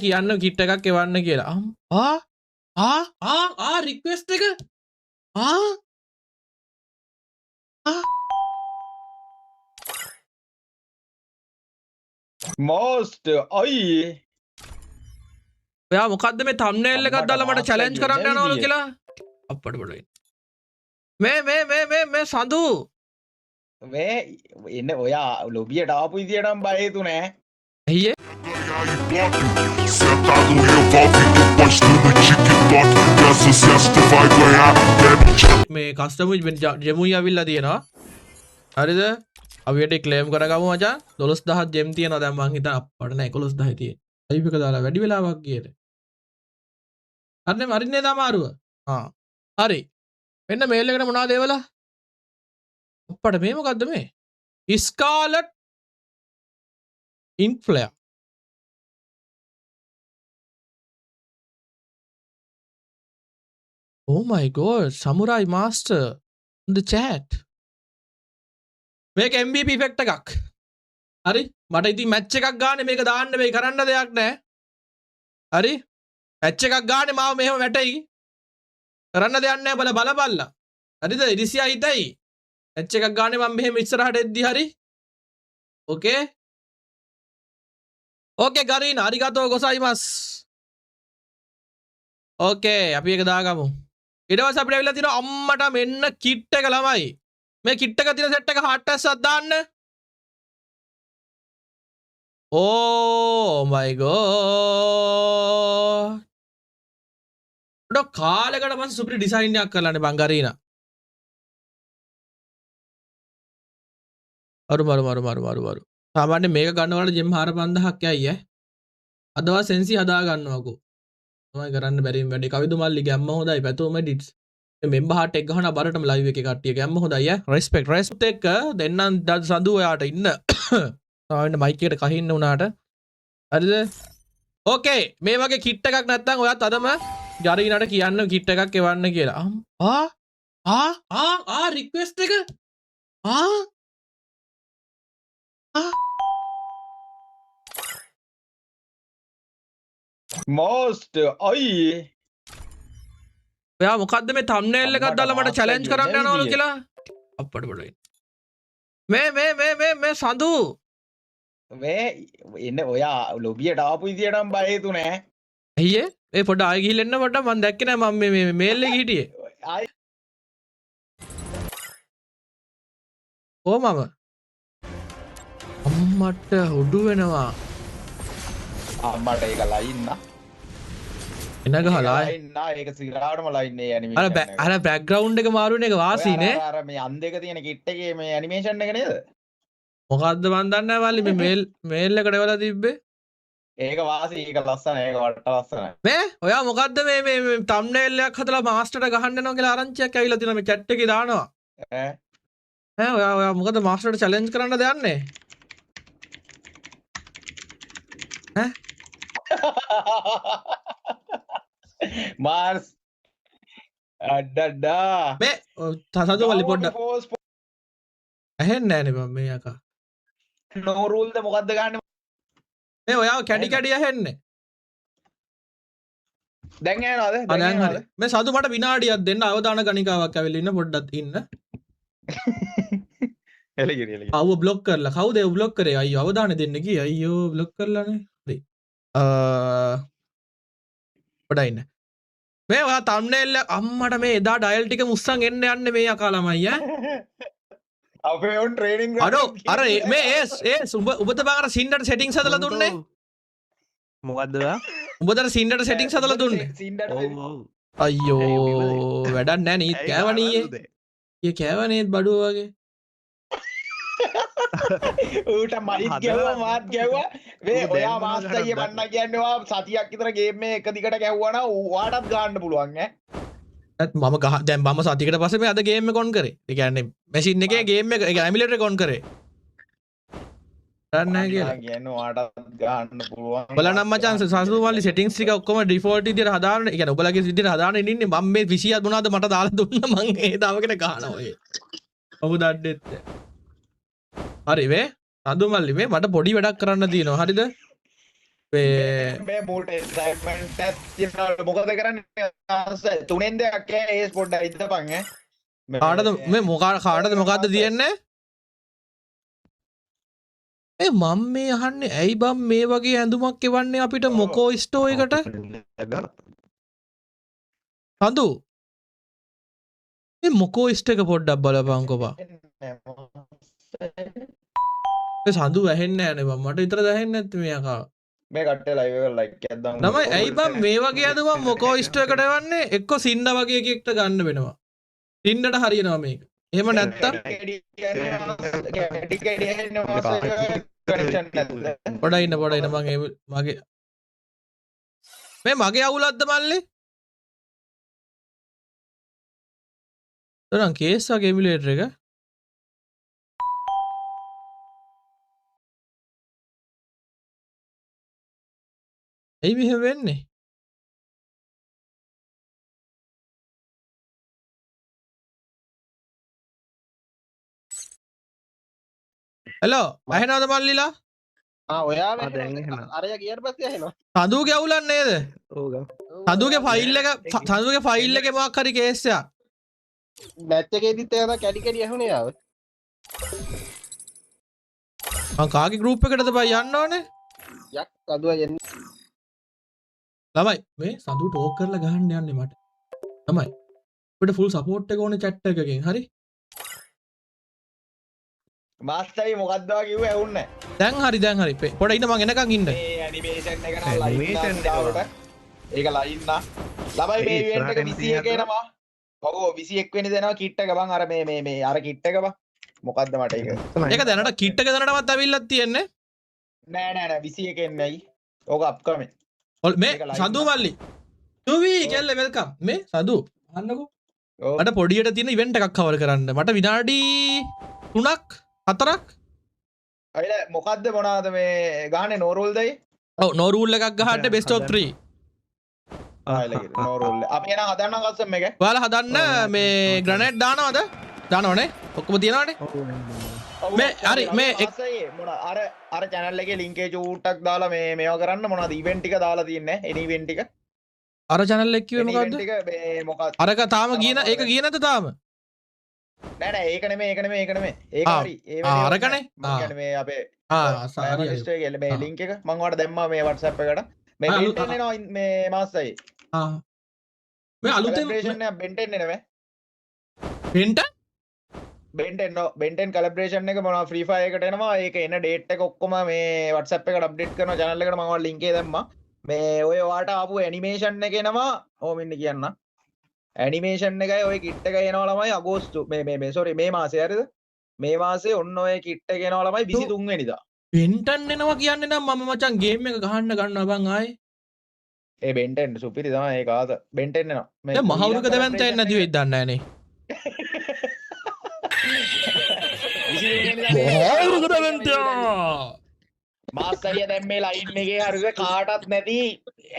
කියන්න කිට් එකක් එවන්න කියලා රික්වෙස්ට් එක most අයියේ ඔයා මොකද්ද මේ thumbnail එකක් දාලා මට challenge කරන්න යනවලු කියලා අප්පඩ බඩේ මේ සඳු මේ එන්න ඔයා ලොබියට ආපු විදියට නම් බය හේතු නෑ ඇයි Sentado revolve, tô postando TikTok. É sucesso, tu vai ganhar. මේ කස්ටමර් ජෙමුයි අවිල්ලා තියෙනවා හරිද අපිට ක්ලේම් කරගමු මචං 12000 ජෙම් තියෙනවා දැන් මං හිතා අප්පඩ නෑ 11000 තියෙන ලයිව් එක දාලා වැඩි වෙලාවක් ගියද හරිනේ මරින්නේ දාමාරුව හරි මෙන්න මේල් එකට මොනවද ඒවලා අප්පඩ මේ මොකද්ද මේ Scarlett ඉන්ෆ්ලෙයා Oh my god, Samurai Master in the chat. මේක MVP effect එකක්. හරි? මට ඉතින් මැච් එකක් ගානේ මේක දාන්න මේ කරන්න දෙයක් නැහැ. හරි? මැච් එකක් ගානේ මාව මෙහෙම වැටෙයි. කරන්න දෙයක් නැහැ බලපල්ලා. හරිද? ඉරිසියා හිතයි. මැච් එකක් ගානේ මම මෙහෙම ඉස්සරහට එද්දි හරි? ඕකේ? ඕකේ ගරීන අරිගතෝ ගොසයිමස්. ඕකේ අපි ඒක දාගමු. ඊට පස්සේ අපිට ඇවිල්ලා තියෙනවා අම්මට මෙන්න කිට් එක ළමයි. මේ කිට් එක තියෙන සෙට් එක හાર્ට් ඇස්සක් දාන්න. Oh my god. ඩො කාලයකට පස්සේ සුපිරි ඩිසයින් එකක් කරලානේ බංගරීනා. අරු. සාමාන්‍යයෙන් මේක ගන්නවල ජෙම් 4500ක් යයි ඈ. අදවා සෙන්සි හදා ගන්නවකෝ. තමයි කරන්න බැරි වැඩි කවිදු මල්ලි ගැම්ම හොඳයි පැතුම එඩිට්ස් මෙම්බර් හાર્ට් එක ගහන බරටම ලයිව් එකේ කට්ටිය ගැම්ම හොඳයි ඈ රෙස්පෙක්ට් එක දෙන්නම් සඳු ඔයාට ඉන්න ආවෙන්න මයික් එකට කහින්න උනාට හරිද ඕකේ මේ වගේ කිට් එකක් නැත්නම් ඔයාත් අදම ජරීනට කියන්න කිට් එකක් එවන්න කියලා රික්වෙස්ට් එක most අයියේ ඔයා මොකද්ද මේ thumbnail එකක් දාලා මට challenge කරන්න යනවලු කියලා අප්පඩ බඩේ මේ සඳු මේ එන්න ඔයා ලොබියට ආපු විදියට නම් බය හේතු නෑ ඇයි ඒ පොඩ ආයෙ ගිහින් එන්න පොඩ මම දැක්කේ නෑ මම මේ මේල් එකේ හිටියේ මම අම්මට උඩු වෙනවා අම්මට ඒක ලයින්න එන ගහලා ඉන්න ඒක සිරාටම ලයින් ඒ ඇනිමේෂන් අර බෑග්ග්‍රවුන්ඩ් එක මාරුනේ ඒක වාසීනේ අර මේ අන් දෙක තියෙන කිට් එකේ මේ ඇනිමේෂන් එක නේද මොකද්ද මන් දන්නේ නැහැ මල්ලි මේ මේල් එකට එවලා තිබ්බේ ඒක වාසී ඒක ලස්සන ඒක වට්ට ලස්සනයි මේ ඔයා මොකද්ද මේ thumbnail එකක් හදලා මාස්ටර්ට ගහන්න යනවා කියලා ආරංචියක් ඇවිල්ලා තියෙනවා මේ chat එකේ දානවා ඈ ඔයා මොකද මාස්ටර්ට challenge කරන්නද යන්නේ ඈ මාර්ස් අඩඩා මේ සසදු මල්ලි පොඩ්ඩක් ඇහෙන්නේ නැහනේ මම මේ යකා no rule ද මොකද්ද ගන්න මේ ඔයාව කැඩි ඇහෙන්නේ දැන් යනවාද දැන් හරි මේ සතු මට විනාඩියක් දෙන්න අවදාන ගණිකාවක් ඇවිල්ලා ඉන්න පොඩ්ඩක් ඉන්න එලගිරි අවව බ්ලොක් කරලා කවුද ඒ බ්ලොක් කරේ අයියෝ අවදාන දෙන්න කී අයියෝ බ්ලොක් කරලානේ හරි පොඩ ඉන්න මේ ඔයා thumbnail අම්මට මේ එදා ඩයල් ටික මුස්සන් එන්න යන්නේ මේ යකා ළමයි ඈ අපේ ඔන් ට්‍රේනින් අර මේ උඹට බං අර සින්ඩට සෙටින්ග්ස් හදලා දුන්නේ මොකද්ද උඹට අර සින්ඩට සෙටින්ග්ස් හදලා දුන්නේ අයියෝ වැඩක් නැහැ නීත් කෑවණීයේ ඊ කෑවනේත් බඩුව වගේ ඌට මයිත් ගැව්වා මාත් ගැව්වා මේ ඔයා මාස්ටර් අයියේ වන්න කියන්නේ ඔයා සතියක් විතර ගේම් එක දිගට ගැව්වා නම් ඔයාටත් ගන්න පුළුවන් ඈ මම දැන් මම සතියකට පස්සේ මේ අද ගේම් එක ඔන් කරේ. ඒ කියන්නේ මැෂින් එකේ ගේම් එක එමියුලේටර් එක ඔන් කරේ. ගන්න නැහැ කියලා. කියන්නේ ඔයාටත් ගන්න පුළුවන්. ඔයාලා නම් මචං සසු මල්ලි සෙටින්ග්ස් ටික ඔක්කොම ඩිෆෝල්ට් විදියට හදාගෙන, ඒ කියන්නේ ඔයාලගේ විදියට හදාගෙන ඉන්නේ. මම මේ 26 මොනවද මට දාලා දුන්න මං ඒ දාවගෙන ගහනවා ඔය. ඔබ දඩෙත්. හරි වේ. සඳු මල්ලි මේ මට පොඩි වැඩක් කරන්න තියෙනවා. හරිද? මේ මූට එක්සයිට්මන්ට් එකක් තියෙනවා මොකද කරන්නේ තුනෙන් දෙකක් ඒ ස්පොට් ඉදපන් කාටද මේ කාටද මොකද්ද තියෙන්නේ මම මේ අහන්නේ ඇයි බම් මේ වගේ ඇඳුමක් එවන්නේ අපිට මොකෝ ස්ටෝ එකට හඳු මේ මොකෝ ස්ටෝ එක පොඩ්ඩක් බලපන්කෝ බා ඒ සඳු ඇහෙන්නේ නැහැ නේ බම් මට විතර දැහෙන්නේ නැත්තේ මෙයාකා මේ කට්ටේ ලයිව් එක ලයික් එකක් දාන්න තමයි ඇයි බම් මේ වගේ ඇඳුමක් මොකෝ ස්ටෝ එකට එවන්නේ එක්ක සින්න වගේ එකෙක්ට ගන්න වෙනවා සින්නට හරියනවා මේක එහෙම නැත්තම් පොඩ ඉන්න මගේ මේ මගේ අවුලක්ද මල්ලි තරම් කේස් වගේ එමුලේටර් එක ඇයි මෙහෙම වෙන්නේ හෙලෝ ඇහෙනවද මල්ලිලා ඔයා අරය කියට පස්සේ ඇහෙනවා සඳුගේ අවුලක් නේද සඳුගේ ෆයිල් එක මොකක් හරි කේස් එකක් මැච් එකේදීත් එහෙම කැඩි කැඩි ඇහුනේ ආව මං කාගේ ගෲප් එකටද බයි යන්න ඕනේ යක් අදුව යන්නේ ළමයි මේ සඳු ටෝක් කරලා ගහන්න යන්නේ මට ළමයි අපිට ෆුල් සපෝට් එක ඕනේ chat එකකින් හරි මාස්ටර්යි මොකද්ද කිව්වේ ඇහුන්නේ දැන් හරි පොඩ ඉන්න මං එනකන් ඉන්න මේ ඇනිමේෂන් එක නම් ලයිව් ඒක ලයින් නා ළමයි මේ ඉවෙන්ට් එක 21 එනවා ඔව් 21 වෙනි දෙනවා කිට් එක බං අර මේ අර කිට් එක බං මොකද්ද මට ඒක දැනට කිට් එක දැනටවත් ඇවිල්ලා තියෙන්නේ නෑ 21 එන්නේයි ඕක අප්කමින් මේ සඳු මල්ලි තුවි කෙල්ල වෙල්කම් මේ සඳු අහන්නකෝ මට පොඩියට තියෙන ඉවෙන්ට් එකක් කවර් කරන්න මට විනාඩි 3ක් 4ක් අයිල මොකද්ද මොනවාද මේ ගහන්නේ නෝරෝල්දයි ඔව් නෝරූල් එකක් ගහන්න බෙස්ට් ඔෆ් 3 නෝරෝල් අපි එන හදන්න කස්සම් එක ඔයාලා හදන්න මේ ග්‍රනේඩ් දානවද දානවනේ ඔක්කොම තියනවනේ මේ හරි මේ මොන අර channel එකේ link එක චූට්ටක් දාලා මේ මේවා කරන්න මොනවද ඉවෙන්ට් ටික දාලා තියන්නේ එනි ඉවෙන්ට් ටික අර channel එක කිව්වේ මොකද්ද මේ මොකක්ද අරක තාම ගියන ඒක ගියේ නැද්ද තාම නෑ ඒක නෙමෙයි ඒක හරි ඒ අරකනේ මම කියන්නේ මේ අපේ හරි රෙජිස්ටර් එකේ මේ link එක මම ඔයාලට දැම්මා මේ WhatsApp එකට මේ බෙන්ටෙන් එනවා මේ මාසයි මේ අලුතෙන් collaboration එක බෙන්ටෙන් නෙමෙයි බෙන්ටෙන් collaboration එක මොනවා free fire එකට එනවා ඒක එන date එක ඔක්කොම මේ WhatsApp එකට update කරනවා channel එකට මම ඔයාලට link එක දැම්මා මේ ඔය ඔයාලට ආපු animation එක එනවා ඕම ඉන්න කියන්න ඇනිමේෂන් එකයි ඔය කිට් එක එනවා ළමයි අගෝස්තු මේ සෝරි මේ මාසේ හරිද මේ මාසේ ඔන්න ඔය කිට් එක එනවා ළමයි 23 වෙනිදා බෙන්ටන් එනවා කියන්නේ නම් මම මචං ගේම් එක ගහන්න ගන්නවා බං ආයේ ඒ බෙන්ටෙන් සුපිරි තමයි ඒක ආත බෙන්ටෙන් එනවා මේ මහවුරුක දෙවන්ත එන්නේ නැති වෙයිද දන්නේ නැහනේ මහවුරුක දෙවන්ත මාස්ටරිය දැන් මේ ලයින් එකේ හරිද කාටවත් නැති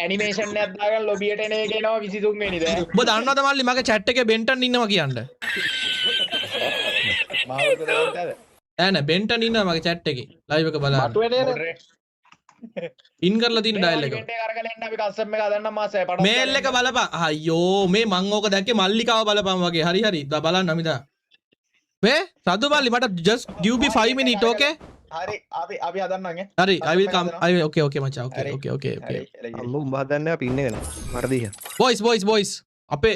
ඇනිමේෂන් එකක් දාගෙන ලොබියට එන එක එනවා 23 වෙනිදා ඔබ දන්නවද මල්ලි මගේ chat එකේ බෙන්ටන් ඉන්නවා කියන්න මහවුරුක දෙවන්තද නෑ බෙන්ටන් ඉන්නවා මගේ chat එකේ live එක බලන්න මට වෙන්නේ ඉන් කරලා තියෙන ඩයල් එක ඉවෙන්ට් එක අරගෙන එන්න අපි කස්ටම් එක හදන්න මාසය පටන් මේල් එක බලපන් අයියෝ මේ මං ඕක දැක්කේ මල්ලිකාව බලපන් වගේ හරි බලන්න අමිතා මේ සද්දු මල්ලි මට just give me 5 minutes okay හරි අපි හදන්නම් හරි I will come okay මචං okay අම්මෝ උඹ හදන්නේ අපි ඉන්නේ නේ මට දීහ boys අපේ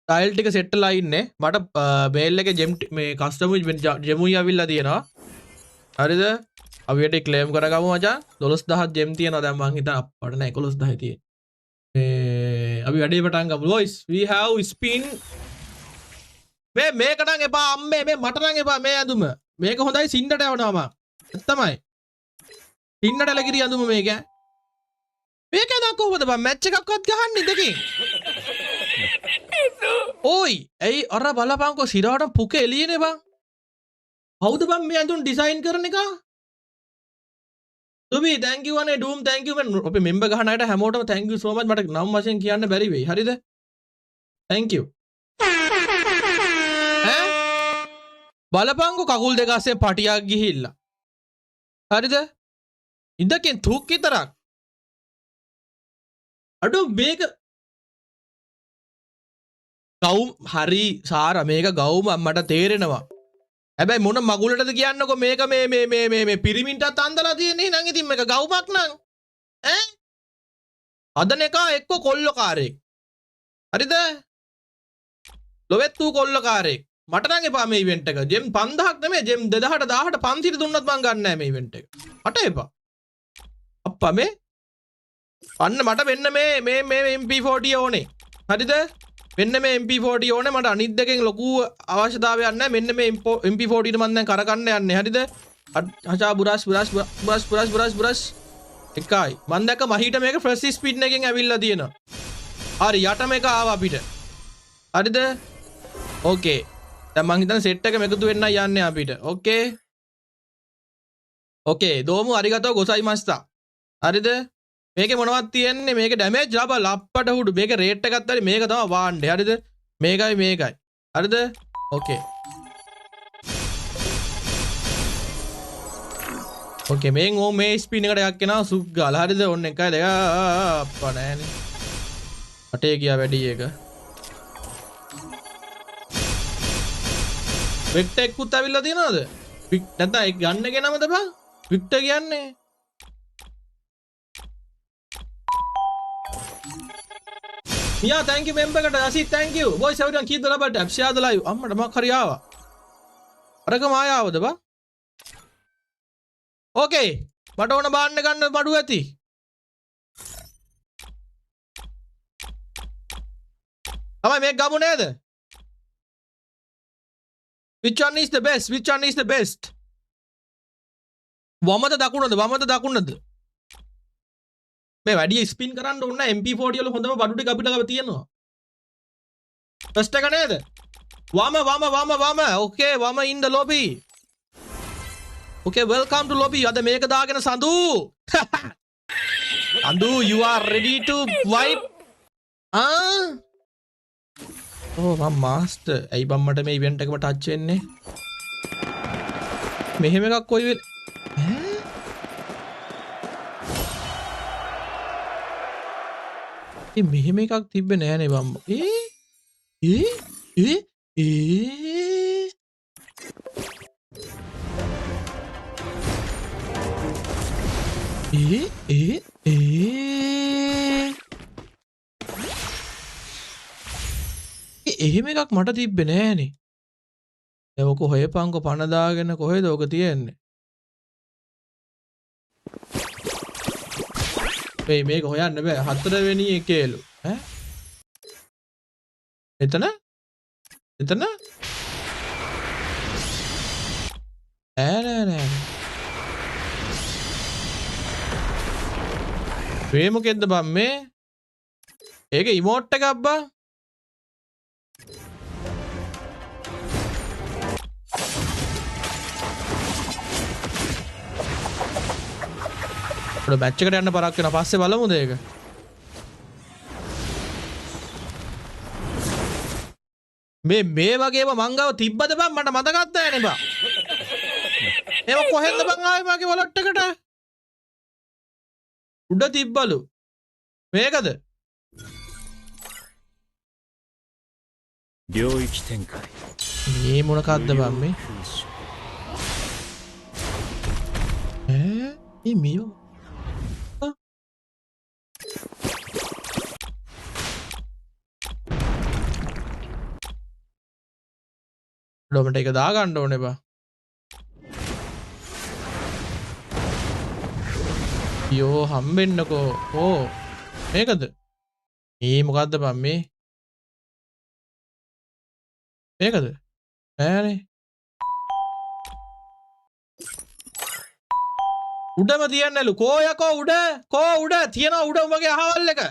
ටයිල් ටික සෙට් වෙලා ඉන්නේ මට මේල් එකේ ජෙම් මේ කස්ටමර් ජෙමුයි ආවිල්ලා තියෙනවා හරිද අපිට ක්ලේම් කරගමු මචං 12000 ජෙම් තියෙනවා දැන් මං හිතා අපට නෑ 11000 තියෙන්නේ අපි වැඩේ පටන් ගමු boys we have spin මේක නම් එපා අම්මේ මේ මට නම් එපා මේ ඇඳුම මේක හොඳයි සින්නට යවනවා මම තමයි සින්නට ලගිරි ඇඳුම මේක නං කොහොමද බං මැච් එකක්වත් ගහන්නේ දෙකෙන් ඕයි ඇයි අර බලපංකෝ සිරාට පුක එළියනේ බං කවුද බං මේ ඇඳුම් ඩිසයින් කරන එක තුමි thank you අනේ ඩූම් thank you මම අපේ මෙම්බර් ගහන අයට හැමෝටම thank you so much මට නම් වශයෙන් කියන්න බැරි වෙයි හරිද thank you බලපංකෝ කකුල් දෙක අස්සේ පටියක් ගිහිල්ලා හරිද ඉඳකින් තුක් විතරක් අඩෝ මේක ගවුම් හරි සාර මේක ගවුම මට තේරෙනවා. හැබැයි මොන මගුලටද කියන්නකො මේක මේ පිරිමින්ටත් අන්දලා තියෙන්නේ නං ඉතින් මේක ගවුමක් නං ඈ අදන එක එක්ක කොල්ලකාරයෙක් හරිද ලොවෙත් වූ කොල්ලකාරයෙක් මට නම් එපා මේ ඉවෙන්ට් එක ජෙම් 5000ක් නෙමෙයි ජෙම් 2000ට 1000ට 500 දුන්නත් මං ගන්න නෑ මේ ඉවෙන්ට් එක මට එපා අප්පා මේ අන්න මට වෙන්න මේ MP40 ඕනේ හරිද මෙන්න මේ MP40 ඕනේ මට අනිත් දෙකෙන් ලොකු අවශ්‍යතාවයක් නැහැ මෙන්න මේ MP40 ට මම දැන් කරකන්න යන්නේ හරිද අචා බුරස් එකයි මම දැක්ක මහීට මේක ෆස්ට් ස්පීඩ් එකෙන් ඇවිල්ලා තියෙනවා හරි යට මේක ආවා අපිට හරිද ඕකේ දැන් මං හිතන්නේ සෙට් එක එකතු වෙන්නයි යන්නේ අපිට ඕකේ දෝමු අරිගතෝ ගොසයි මස්තා හරිද මේකේ මොනවද තියෙන්නේ මේක ඩැමේජ් ලබා ලප්පට හුඩු මේක රේට් එකක් ගත්තට මේක තමයි වාණ්ඩේ හරිද මේකයි හරිද ඕකේ මේන් ඕ මේ ස්පින් එකට එකක් එනවා සුක් ගාලා හරිද ඔන්න එකයි දෙක අප්පා නෑනේ අටේ ගියා වැඩි එක වික්ටර් එක්කුත් ඇවිල්ලා තියෙනවද නැත්නම් ඒක ගන්න එක නමද බං වික්ටර් කියන්නේ Yeah, thank you member කට අසිත් thank you boys everyone keep the double tap share the live අම්මට මොකක් හරි ආවා අරකම ආවද බං ඕකේ මට ඕන බාන්න ගන්න බඩු ඇති තමයි මේක ගමු නේද which one is the best වමද දකුණද මේ වැඩි ස්පින් කරන්න ඕන MP40 වල හොඳම බඩු ටික අපිට ගාව තියෙනවා ෆස්ට් එක නේද වම ඕකේ වම in the lobby okay welcome to lobby අද මේක දාගෙන සඳු සඳු you are ready to wipe මම මාස්ටර් ඇයි බම් මට මේ ඉවෙන්ට් එකම ටච් වෙන්නේ මෙහෙම එකක් කොයි වෙල මෙහෙම එකක් තිබ්බේ නෑනේ බම් එහෙම එකක් මට තිබ්බේ නෑනේ දැන් ඔක හොයපංකො පණ දාගෙන කොහෙද ඔක තියෙන්නේ මේක හොයන්න බෑ 4 වෙනි එකේලු ඈ එතන නෑ මේ මොකෙන්ද බම් මේ ඒක ඉමෝට් එකක් බා අපිට මැච් එකට යන්න පරක් වෙනවා පස්සේ බලමුද ඒක මේ වගේම මංගව තිබ්බද බං මට මතකත් නැහැ නේ බං ඒක කොහෙන්ද බං ආවේ මගේ වොලට් එකට උඩ තිබ්බලු මේකද මේ මොනකද්ද බං මේ මේ ඩොමට එක දාගන්න ඕනේ බා යෝ හම්බෙන්නකෝ ඕ මේකද මේ මොකද්ද බං මේකද ඈනේ උඩම තියන්නලු කෝ යකෝ උඩ තියනවා උඩ උඹගේ අහවල් එක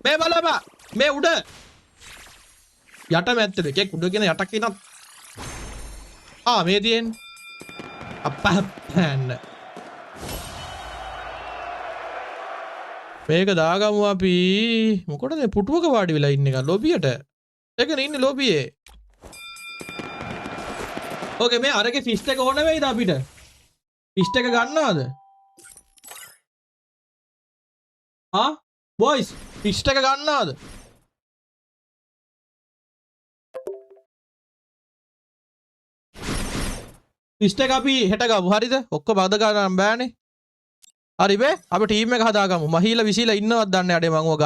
මේ බලපන් මේ උඩ යට මැත්තද එකෙක් උඩ කියන යටක් කියනවා මේ තියෙන්නේ අප්පන්න මේක දාගමු අපි මොකටද පුටුවක වාඩි වෙලා ඉන්න එක ලොබියට ඒකනේ ඉන්නේ ලොබියේ ඕකේ මේ අරගේ ෆිෂ් එක ඕන වෙයිද අපිට ෆිෂ් එක ගන්නවද බොයිස් ෆිස්ට් එක ගන්නවද? ෆිස්ට් එක අපි හෙට ගමු. හරිද? ඔක්කොම බද ගන්න බෑනේ. හරි බේ. අපි ටීම් එක හදාගමු. මහීලා විසීලා ඉන්නවද දන්නේ නැහැ. මම ඔය